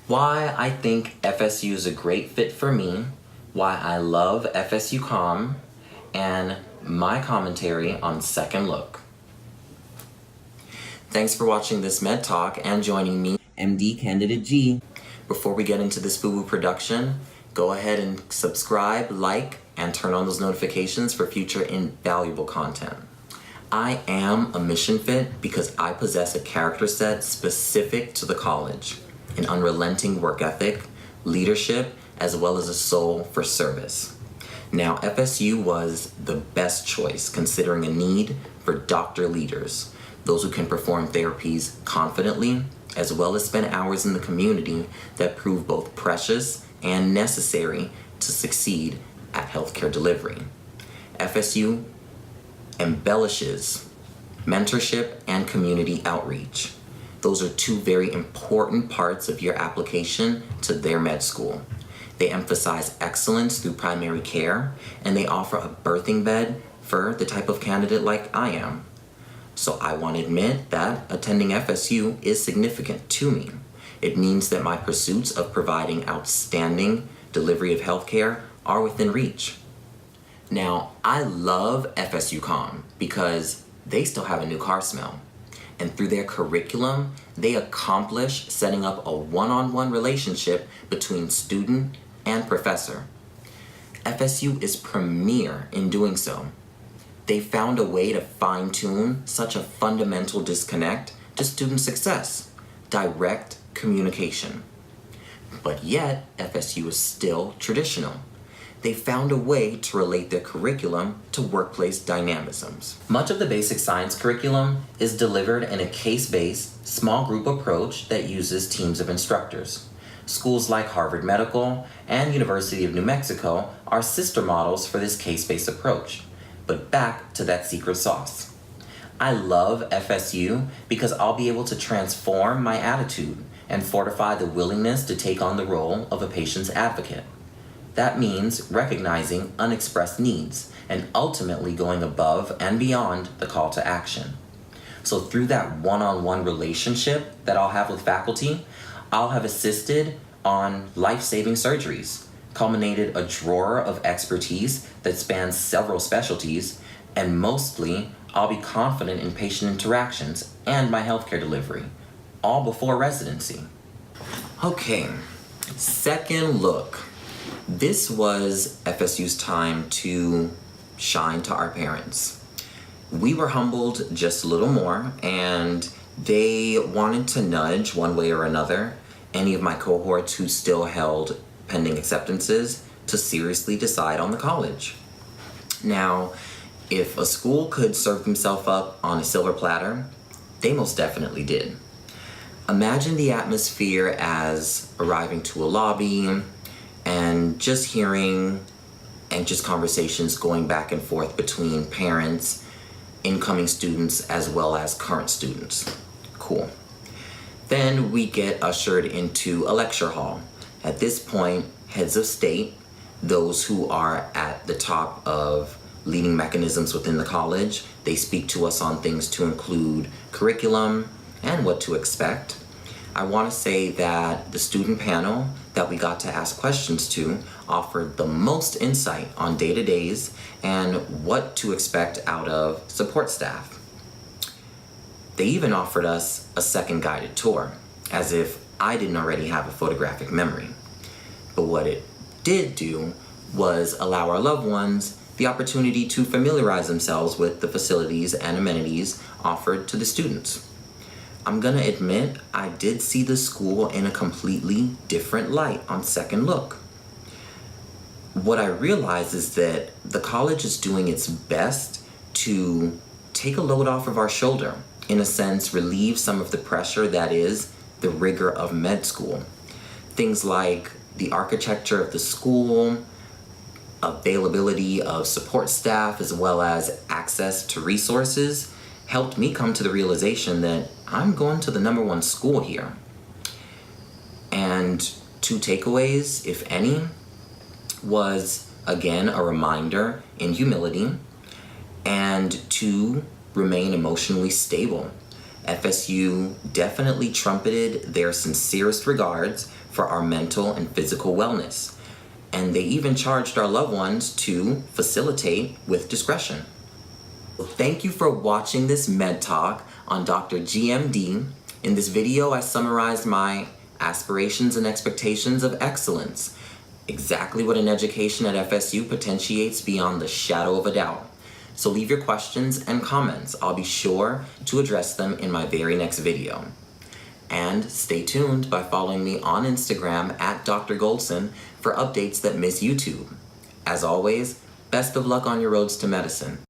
Why I think FSU is a great fit for me, why I love FSU COM, and my commentary on Second Look. Thanks for watching this Med Talk and joining me, MD Candidate G. Before we get into this FUBU production, go ahead and subscribe, like, and turn on those notifications for future invaluable content. I am a mission fit because I possess a character set specific to the college, an unrelenting work ethic, leadership, as well as a soul for service. Now, FSU was the best choice considering a need for doctor leaders, those who can perform therapies confidently, as well as spend hours in the community that prove both precious and necessary to succeed at healthcare delivery. FSU embellishes mentorship and community outreach. Those are two very important parts of your application to their med school. They emphasize excellence through primary care, and they offer a birthing bed for the type of candidate like I am. So I want to admit that attending FSU is significant to me. It means that my pursuits of providing outstanding delivery of healthcare are within reach. Now, I love FSU COM because they still have a new car smell. And through their curriculum, they accomplish setting up a one-on-one relationship between student and professor. FSU is premier in doing so. They found a way to fine-tune such a fundamental disconnect to student success: direct communication. But yet, FSU is still traditional. They found a way to relate their curriculum to workplace dynamisms. Much of the basic science curriculum is delivered in a case-based, small group approach that uses teams of instructors. Schools like Harvard Medical and University of New Mexico are sister models for this case-based approach. But back to that secret sauce. I love FSU because I'll be able to transform my attitude and fortify the willingness to take on the role of a patient's advocate. That means recognizing unexpressed needs and ultimately going above and beyond the call to action. So through that one-on-one relationship that I'll have with faculty, I'll have assisted on life-saving surgeries, culminated a drawer of expertise that spans several specialties, and mostly I'll be confident in patient interactions and my healthcare delivery, all before residency. Okay, Second Look. This was FSU's time to shine to our parents. We were humbled just a little more, and they wanted to nudge one way or another any of my cohorts who still held pending acceptances to seriously decide on the college. Now, if a school could serve themselves up on a silver platter, they most definitely did. Imagine the atmosphere as arriving to a lobby and just hearing anxious conversations going back and forth between parents, incoming students, as well as current students. Cool. Then we get ushered into a lecture hall. At this point, heads of state, those who are at the top of leading mechanisms within the college, they speak to us on things to include curriculum and what to expect. I want to say that the student panel that we got to ask questions to offered the most insight on day-to-days and what to expect out of support staff. They even offered us a second guided tour, as if I didn't already have a photographic memory. But what it did do was allow our loved ones the opportunity to familiarize themselves with the facilities and amenities offered to the students. I'm gonna admit, I did see the school in a completely different light on Second Look. What I realized is that the college is doing its best to take a load off of our shoulder, in a sense, relieve some of the pressure that is the rigor of med school. Things like the architecture of the school, availability of support staff, as well as access to resources, helped me come to the realization that I'm going to the #1 school here. And two takeaways, if any, was again a reminder in humility, and to remain emotionally stable. FSU definitely trumpeted their sincerest regards for our mental and physical wellness, and they even charged our loved ones to facilitate with discretion. Thank you for watching this Med Talk on Dr. GMD. In this video, I summarized my aspirations and expectations of excellence, exactly what an education at FSU potentiates beyond the shadow of a doubt. So leave your questions and comments. I'll be sure to address them in my very next video. And stay tuned by following me on Instagram at Dr. Goldson for updates that miss YouTube. As always, best of luck on your roads to medicine.